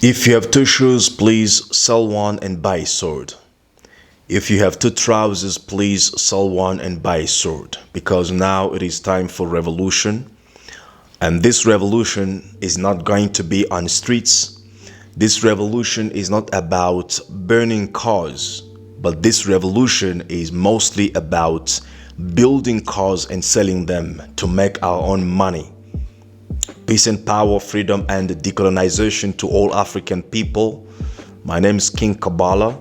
If you have two shoes, please sell one and buy a sword. If you have two trousers, please sell one and buy a sword. Because now it is time for revolution. And this revolution is not going to be on streets. This revolution is not about burning cars. But this revolution is mostly about building cars and selling them to make our own money. Peace and power, freedom and decolonization to all African people. My name is King Kabbalah,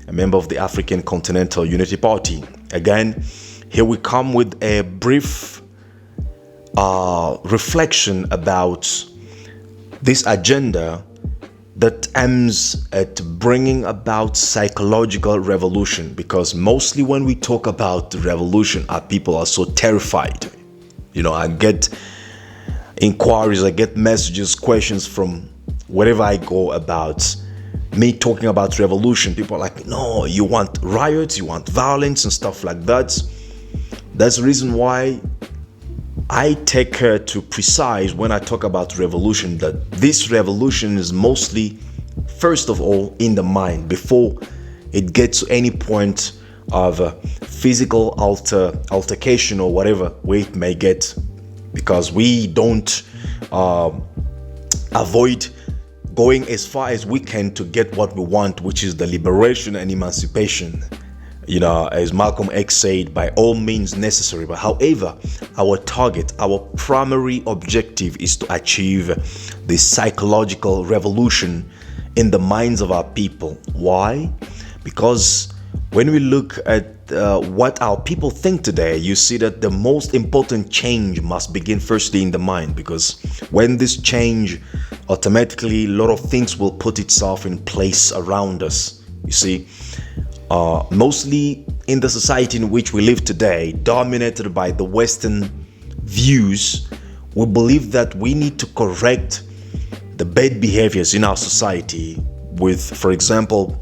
a member of the African Continental Unity Party. Again, here we come with a brief reflection about this agenda that aims at bringing about psychological revolution, because mostly when we talk about the revolution, our people are so terrified. I get inquiries, I get messages, questions from wherever I go about me talking about revolution. People are like, no, you want riots, you want violence and stuff like that. That's the reason why I take care to precise when I talk about revolution that this revolution is mostly, first of all, in the mind before it gets to any point of physical altercation or whatever way it may get. Because we don't avoid going as far as we can to get what we want, which is the liberation and emancipation. As Malcolm X said, by all means necessary. But however, our target, our primary objective is to achieve the psychological revolution in the minds of our people. Why? Because when we look at what our people think today, you see that the most important change must begin firstly in the mind, because when this change, automatically a lot of things will put itself in place around us. You see, mostly in the society in which we live today, dominated by the Western views, we believe that we need to correct the bad behaviors in our society with, for example,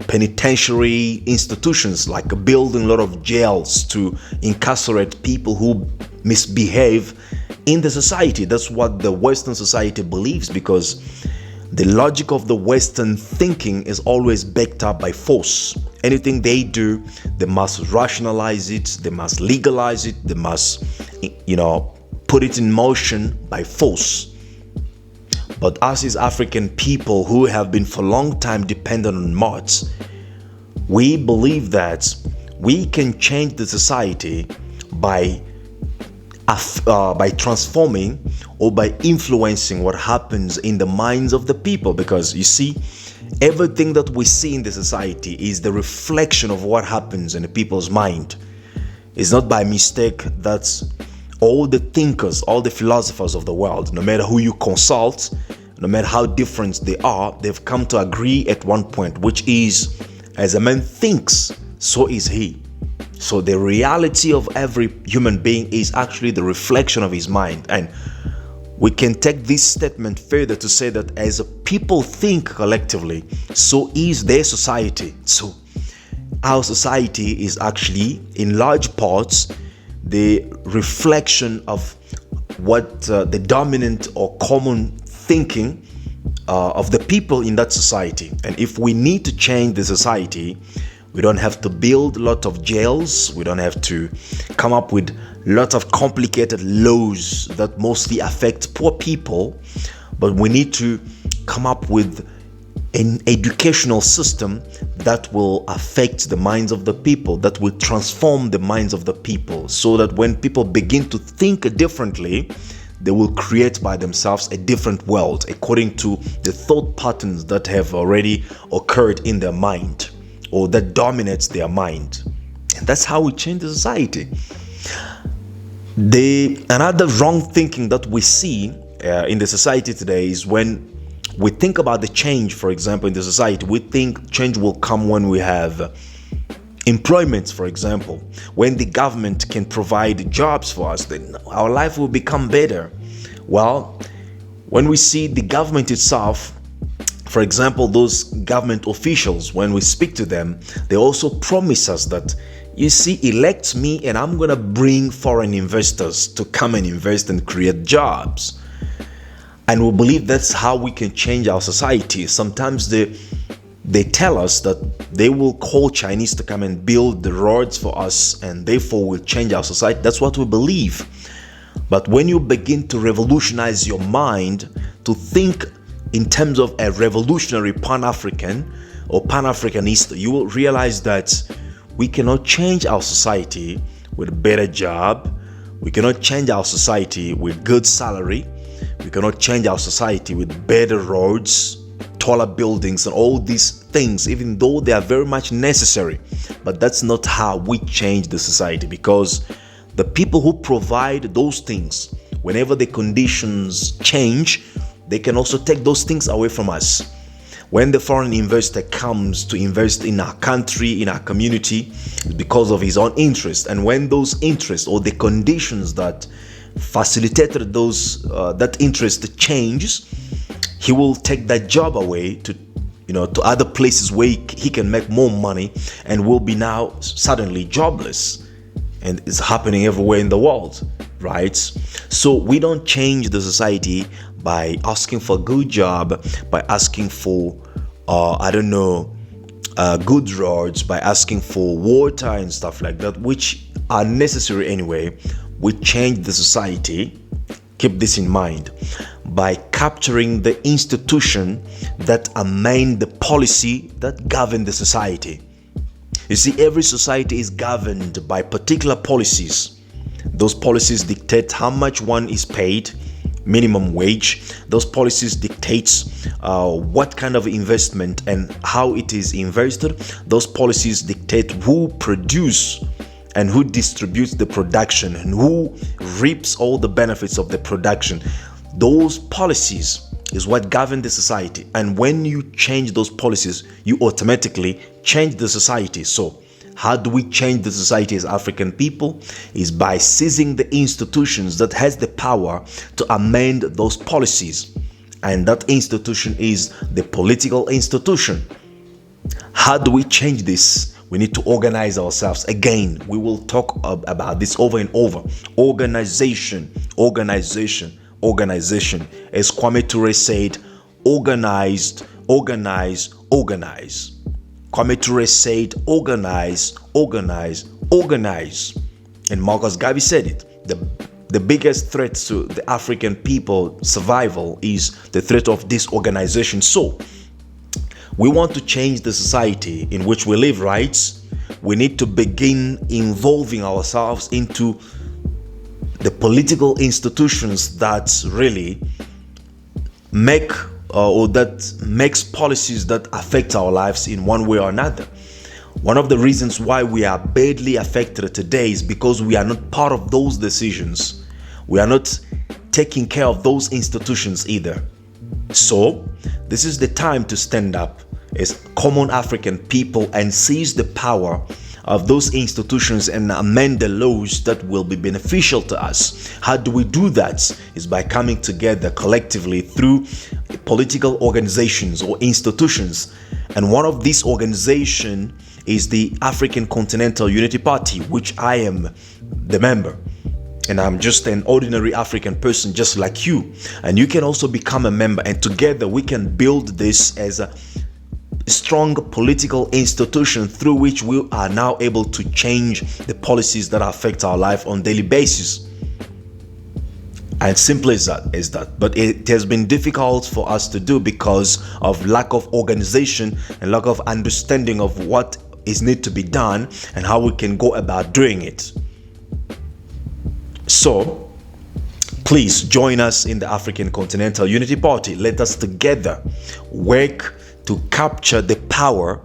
penitentiary institutions, like building a lot of jails to incarcerate people who misbehave in the society. That's what the Western society believes, because the logic of the Western thinking is always backed up by force. Anything they do, they must rationalize it, they must legalize it, they must, put it in motion by force. But us as African people who have been for a long time dependent on marts, we believe that we can change the society by transforming or by influencing what happens in the minds of the people. Because you see, everything that we see in the society is the reflection of what happens in the people's mind. It's not by mistake that all the thinkers, all the philosophers of the world, no matter who you consult, no matter how different they are, they've come to agree at one point, which is, as a man thinks, so is he. So the reality of every human being is actually the reflection of his mind. And we can take this statement further to say that as people think collectively, so is their society. So our society is actually, in large parts, the reflection of what the dominant or common thinking of the people in that society. And if we need to change the society, we don't have to build a lot of jails, we don't have to come up with a lot of complicated laws that mostly affect poor people, but we need to come up with an educational system that will affect the minds of the people, that will transform the minds of the people, so that when people begin to think differently, they will create by themselves a different world according to the thought patterns that have already occurred in their mind, or that dominates their mind. And that's how we change the society. Another wrong thinking that we see in the society today is when we think about the change. For example, in the society, we think change will come when we have employment, for example. When the government can provide jobs for us, then our life will become better. Well, when we see the government itself, for example, those government officials, when we speak to them, they also promise us that, you see, elect me and I'm going to bring foreign investors to come and invest and create jobs. And we believe that's how we can change our society. Sometimes they tell us that they will call Chinese to come and build the roads for us, and therefore will change our society. That's what we believe. But when you begin to revolutionize your mind to think in terms of a revolutionary Pan-African or Pan-Africanist, you will realize that we cannot change our society with a better job. We cannot change our society with good salary. We cannot change our society with better roads, taller buildings, and all these things, even though they are very much necessary. But that's not how we change the society, because the people who provide those things, whenever the conditions change, they can also take those things away from us. When the foreign investor comes to invest in our country, in our community, it's because of his own interest. And when those interests or the conditions that facilitated that interest changes, he will take that job away to other places where he can make more money, and will be now suddenly jobless. And it's happening everywhere in the world, right? So we don't change the society by asking for a good job, by asking for good roads, by asking for water and stuff like that, which are necessary anyway. We change the society, keep this in mind, by capturing the institution that amend the policy that govern the society. You see, every society is governed by particular policies. Those policies dictate how much one is paid, minimum wage. Those policies dictates what kind of investment and how it is invested. Those policies dictate who produce and who distributes the production and who reaps all the benefits of the production. Those policies is what govern the society. And when you change those policies, you automatically change the society. So how do we change the society as African people? Is by seizing the institutions that has the power to amend those policies. And that institution is the political institution. How do we change this? We need to organize ourselves. Again, we will talk about this over and over. Organization. As Kwame Ture said, organize. Kwame Ture said, organize. And Marcus Garvey said it. The biggest threat to the African people survival is the threat of disorganization. So, we want to change the society in which we live, right? We need to begin involving ourselves into the political institutions that really make or that makes policies that affect our lives in one way or another. One of the reasons why we are badly affected today is because we are not part of those decisions. We are not taking care of those institutions either. So, this is the time to stand up as common African people and seize the power of those institutions and amend the laws that will be beneficial to us. How do we do that? Is by coming together collectively through political organizations or institutions. And one of these organizations is the African Continental Unity Party, which I am the member. And I'm just an ordinary African person just like you. And you can also become a member, and together we can build this as a strong political institution through which we are now able to change the policies that affect our life on a daily basis. And simple as that. But it has been difficult for us to do because of lack of organization and lack of understanding of what is need to be done and how we can go about doing it. So, please join us in the African Continental Unity Party. Let us together work to capture the power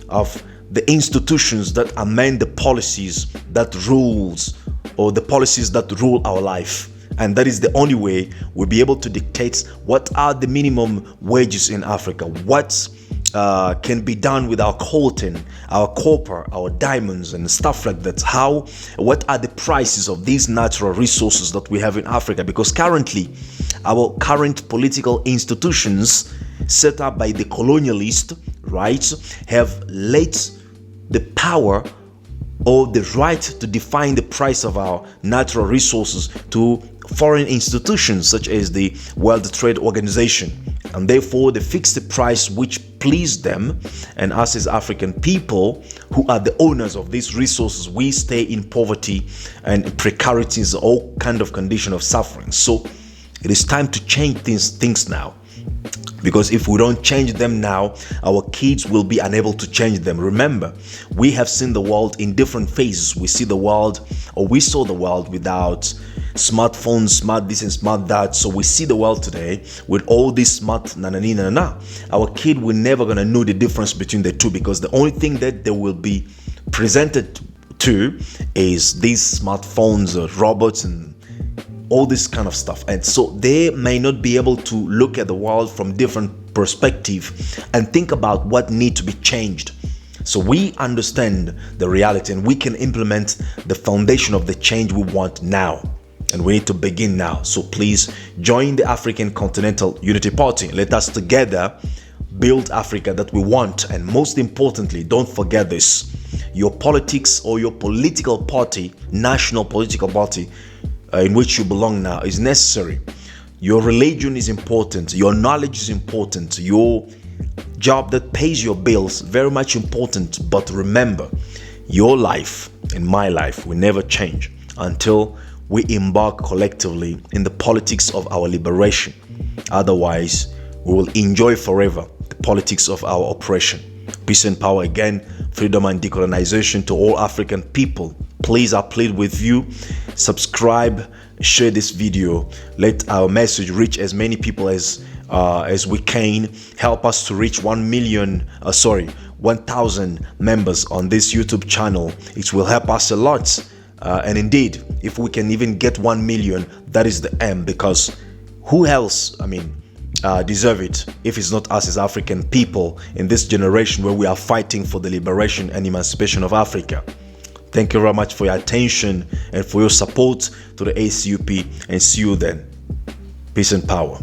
of the institutions that amend the policies that rules or the policies that rule our life. And that is the only way we'll be able to dictate what are the minimum wages in Africa, what can be done with our coltan, our copper, our diamonds and stuff like that. What are the prices of these natural resources that we have in Africa? Because currently, our current political institutions set up by the colonialists, right, have laid the power or the right to define the price of our natural resources to foreign institutions such as the World Trade Organization, and therefore they fix the price which pleased them, and us as African people who are the owners of these resources, we stay in poverty and precarities, all kind of condition of suffering. So it is time to change these things now, because if we don't change them now, our kids will be unable to change them. Remember, we have seen the world in different phases. We saw the world without smartphones, smart this and smart that. So we see the world today with all this smart na. Our kid will never gonna know the difference between the two, because the only thing that they will be presented to is these smartphones, robots, and all this kind of stuff. And so they may not be able to look at the world from different perspective and think about what needs to be changed. So we understand the reality and we can implement the foundation of the change we want now. And we need to begin now. So please join the African Continental Unity Party. Let us together build Africa that we want. And most importantly, don't forget this: your politics or your political party, national political party in which you belong now, is necessary. Your religion is important. Your knowledge is important. Your job that pays your bills, very much important. But remember, your life and my life will never change until we embark collectively in the politics of our liberation. Otherwise, we will enjoy forever the politics of our oppression. Peace and power again, freedom and decolonization to all African people. Please, I plead with you, subscribe, share this video. Let our message reach as many people as we can. Help us to reach 1,000 members on this YouTube channel. It will help us a lot. And indeed, if we can even get 1 million, that is the aim, because who else, deserve it if it's not us as African people in this generation where we are fighting for the liberation and emancipation of Africa. Thank you very much for your attention and for your support to the ACUP, and see you then. Peace and power.